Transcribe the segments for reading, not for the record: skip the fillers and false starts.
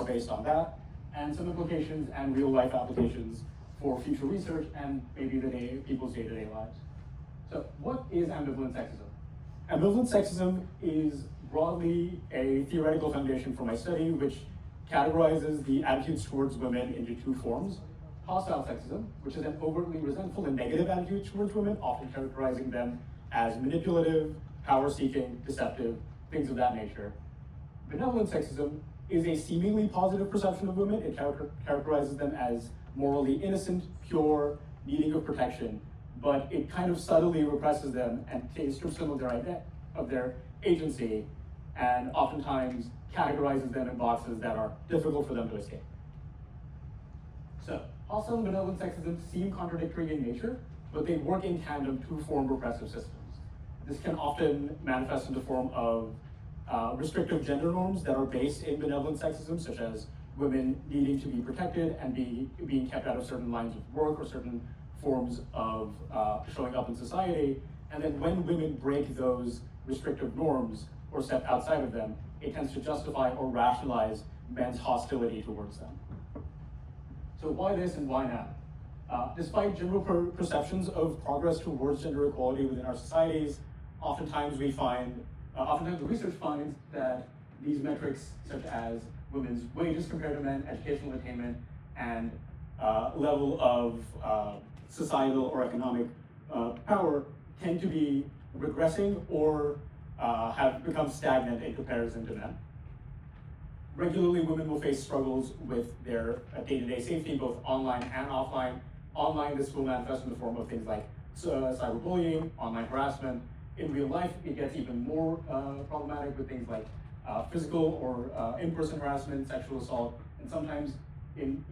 are based on that, and some implications and real-life applications for future research and maybe people's day-to-day lives. So what is ambivalent sexism? Ambivalent sexism is broadly a theoretical foundation for my study, which categorizes the attitudes towards women into two forms. Hostile sexism, which is an overtly resentful and negative attitude towards women, often characterizing them as manipulative, power-seeking, deceptive, things of that nature. Benevolent sexism is a seemingly positive perception of women. It characterizes them as morally innocent, pure, needing of protection, but it kind of subtly represses them and strips them of their agency, and oftentimes categorizes them in boxes that are difficult for them to escape. So, hostile and benevolent sexism seem contradictory in nature, but they work in tandem to form repressive systems. This can often manifest in the form of restrictive gender norms that are based in benevolent sexism, such as women needing to be protected and being kept out of certain lines of work or certain forms of showing up in society. And then when women break those restrictive norms or step outside of them, it tends to justify or rationalize men's hostility towards them. So why this and why now? Despite general perceptions of progress towards gender equality within our societies, oftentimes the research finds that these metrics, such as women's wages compared to men, educational attainment, and level of societal or economic power, tend to be regressing or have become stagnant in comparison to men. Regularly, women will face struggles with their day-to-day safety, both online and offline. Online, this will manifest in the form of things like cyberbullying, online harassment. In real life, it gets even more problematic with things like physical or in-person harassment, sexual assault, and sometimes, in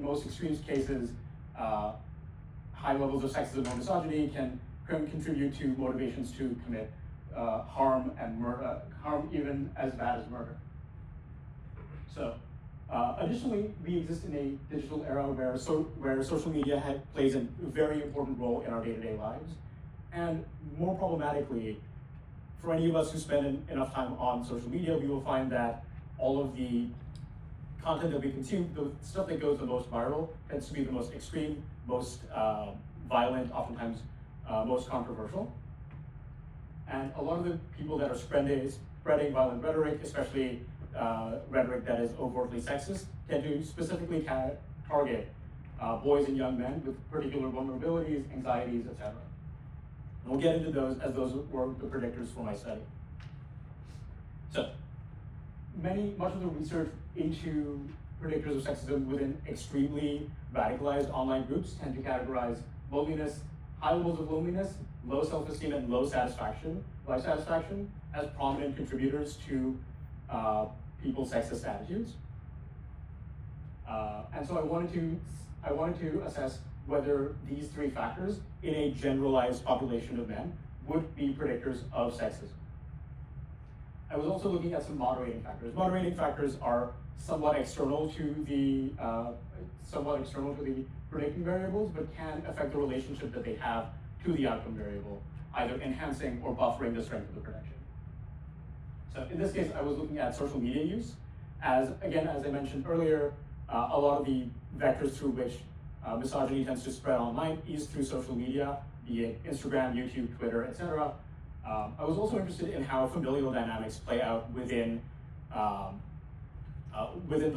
most extreme cases, high levels of sexism or misogyny can contribute to motivations to commit harm and murder, harm even as bad as murder. So, additionally, we exist in a digital era where social media plays a very important role in our day-to-day lives. And more problematically, for any of us who spend enough time on social media, we will find that all of the content that we consume, the stuff that goes the most viral, tends to be the most extreme, most violent, oftentimes most controversial. And a lot of the people that are spreading violent rhetoric, especially rhetoric that is overtly sexist, tend to specifically target boys and young men with particular vulnerabilities, anxieties, etc. And we'll get into those as those were the predictors for my study. So, much of the research into predictors of sexism within extremely radicalized online groups tend to categorize loneliness, high levels of loneliness, low self-esteem, and low life satisfaction as prominent contributors to people's sexist attitudes. And so I wanted to assess whether these three factors in a generalized population of men would be predictors of sexism. I was also looking at some moderating factors. Moderating factors are somewhat external to the predicting variables, but can affect the relationship that they have to the outcome variable, either enhancing or buffering the strength of the prediction. So in this case, I was looking at social media use. As I mentioned earlier, a lot of the vectors through which misogyny tends to spread online is through social media, be it Instagram, YouTube, Twitter, etc. I was also interested in how familial dynamics play out within the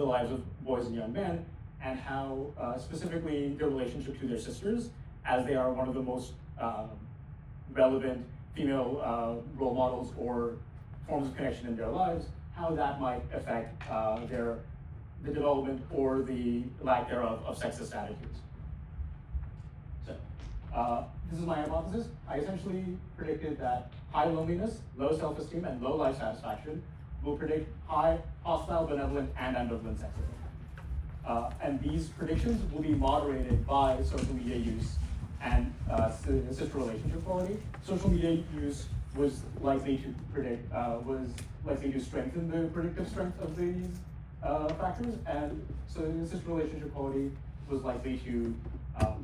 lives of boys and young men, and how specifically their relationship to their sisters, as they are one of the most relevant female role models or forms of connection in their lives, how that might affect the development or the lack thereof of sexist attitudes. So, this is my hypothesis. I essentially predicted that high loneliness, low self-esteem, and low life satisfaction will predict high hostile, benevolent, and ambivalent sexism. And these predictions will be moderated by social media use and sister relationship quality. Social media use was likely to strengthen the predictive strength of these factors, and so sister relationship quality was likely to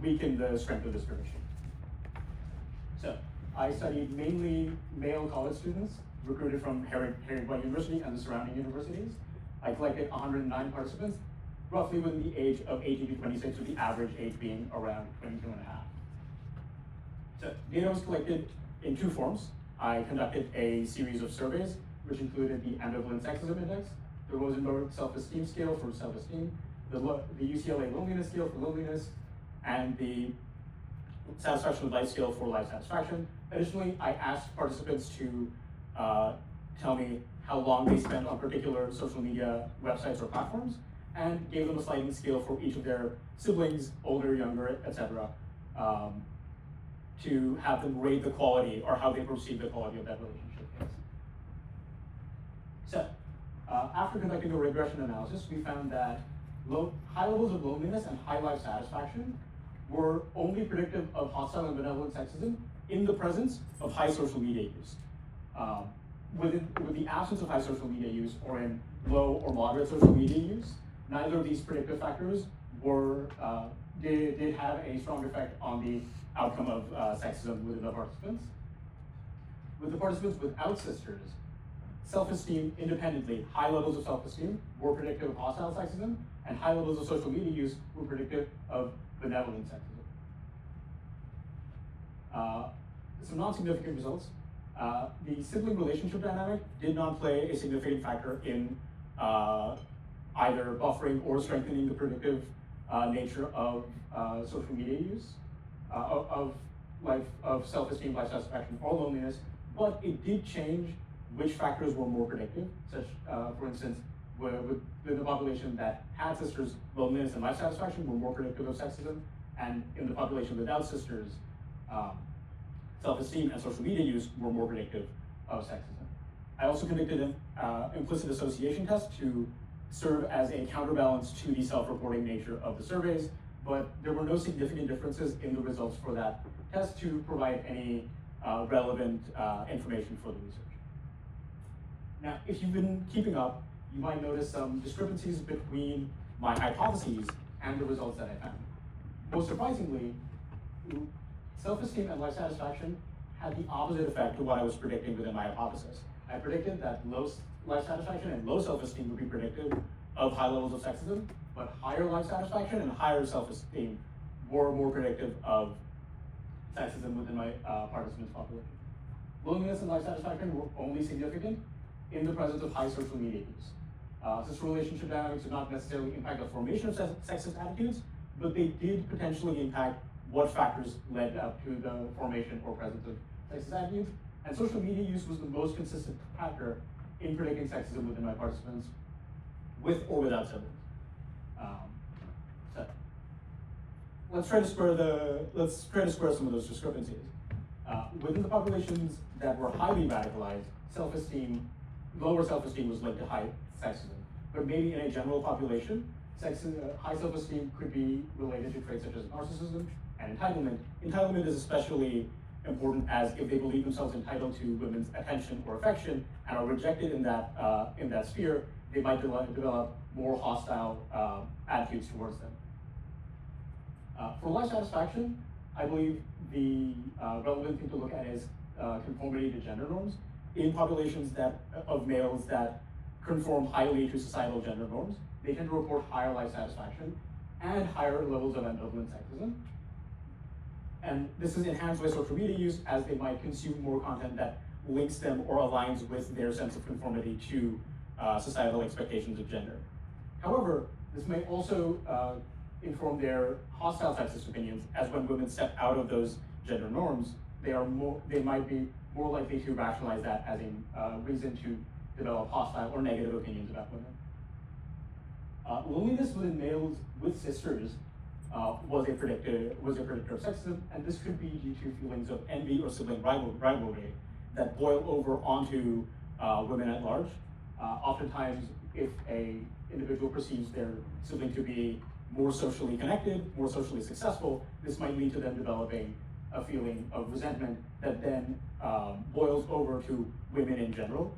weaken the strength of this prediction. So I studied mainly male college students recruited from Heriot Watt University and the surrounding universities. I collected 109 participants, roughly within the age of 18 to 26, with the average age being around 22 and a half. So data was collected in two forms. I conducted a series of surveys, which included the ambivalent sexism index, the Rosenberg self-esteem scale for self-esteem, the UCLA loneliness scale for loneliness, and the satisfaction with life scale for life satisfaction. Additionally, I asked participants to tell me how long they spent on particular social media websites or platforms, and gave them a sliding scale for each of their siblings, older, younger, etc., to have them rate the quality or how they perceive the quality of that relationship is. So, after conducting a regression analysis, we found that high levels of loneliness and high life satisfaction were only predictive of hostile and benevolent sexism in the presence of high social media use. With the absence of high social media use or in low or moderate social media use, neither of these predictive factors did have a strong effect on the outcome of sexism within the participants. With the participants without sisters, self-esteem independently, high levels of self-esteem were predictive of hostile sexism, and high levels of social media use were predictive of benevolent sexism. Some non-significant results. The sibling relationship dynamic did not play a significant factor in either buffering or strengthening the predictive nature of social media use, of self-esteem, life satisfaction, or loneliness, but it did change which factors were more predictive, such, for instance, with the population that had sisters, loneliness and life satisfaction were more predictive of sexism, and in the population without sisters, self-esteem and social media use were more predictive of sexism. I also conducted an implicit association test to serve as a counterbalance to the self-reporting nature of the surveys, but there were no significant differences in the results for that test to provide any relevant information for the research. Now, if you've been keeping up, you might notice some discrepancies between my hypotheses and the results that I found. Most surprisingly, self-esteem and life satisfaction had the opposite effect to what I was predicting within my hypothesis. I predicted that low life satisfaction and low self-esteem would be predictive of high levels of sexism, but higher life satisfaction and higher self-esteem were more predictive of sexism within my participants' population. Loneliness and life satisfaction were only significant in the presence of high social media use. Since relationship dynamics do not necessarily impact the formation of sexist attitudes, but they did potentially impact what factors led up to the formation or presence of sexist attitudes. And social media use was the most consistent factor in predicting sexism within my participants, with or without siblings. So let's try to square some of those discrepancies. Within the populations that were highly radicalized, lower self-esteem was linked to high sexism. But maybe in a general population, high self-esteem could be related to traits such as narcissism and entitlement. Entitlement is especially important as if they believe themselves entitled to women's attention or affection and are rejected in that sphere, they might develop more hostile attitudes towards them. For life satisfaction, I believe the relevant thing to look at is conformity to gender norms. In populations of males that conform highly to societal gender norms, they tend to report higher life satisfaction and higher levels of ambivalent sexism. And this is enhanced by social media use as they might consume more content that links them or aligns with their sense of conformity to societal expectations of gender. However, this may also inform their hostile sexist opinions, as when women step out of those gender norms, they might be more likely to rationalize that as a reason to develop hostile or negative opinions about women. Loneliness within males with sisters was a predictor of sexism, and this could be due to feelings of envy or sibling rivalry that boil over onto women at large. Oftentimes, if an individual perceives their sibling to be more socially connected, more socially successful, this might lead to them developing a feeling of resentment that then boils over to women in general,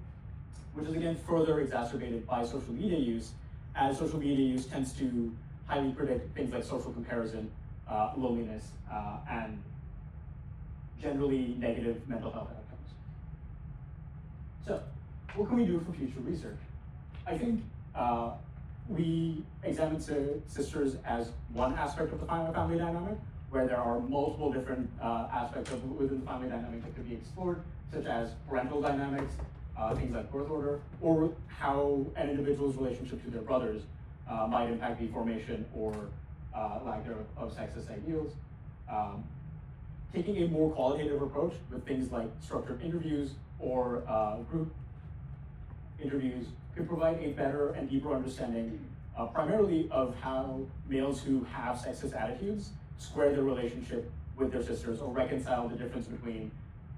which is again further exacerbated by social media use, as social media use tends to highly predict things like social comparison, loneliness, and generally negative mental health outcomes. So, what can we do for future research? I think we examine sisters as one aspect of the family dynamic, where there are multiple different aspects within the family dynamic that could be explored, such as parental dynamics, things like birth order, or how an individual's relationship to their brothers might impact the formation or lack thereof of sexist ideals. Taking a more qualitative approach with things like structured interviews or group interviews could provide a better and deeper understanding, primarily of how males who have sexist attitudes square their relationship with their sisters or reconcile the difference between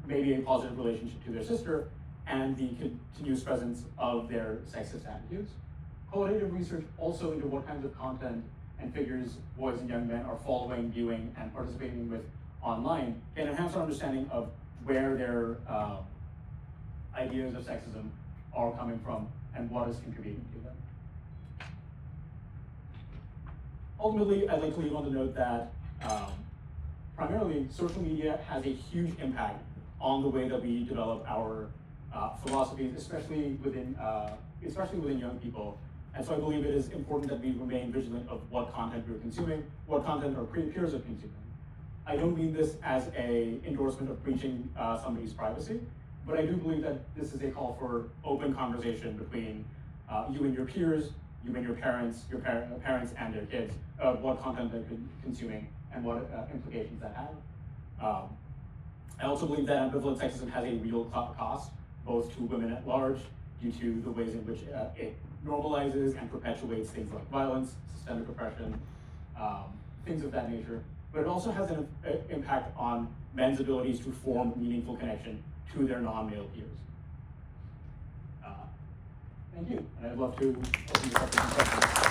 maybe a positive relationship to their sister and the continuous presence of their sexist attitudes. Qualitative research also into what kinds of content and figures boys and young men are following, viewing, and participating with online can enhance our understanding of where their ideas of sexism are coming from and what is contributing to them. Ultimately, I'd like to leave on the note that primarily social media has a huge impact on the way that we develop our philosophies, especially within young people. And so I believe it is important that we remain vigilant of what content we're consuming, what content our peers are consuming. I don't mean this as an endorsement of breaching somebody's privacy, but I do believe that this is a call for open conversation between you and your peers, you and your parents and their kids, of what content they're consuming and what implications that have. I also believe that ambivalent sexism has a real cost, both to women at large, due to the ways in which it normalizes and perpetuates things like violence, systemic oppression, things of that nature. But it also has an impact on men's abilities to form meaningful connection to their non-male peers. Thank you, and I'd love to open this up to some questions.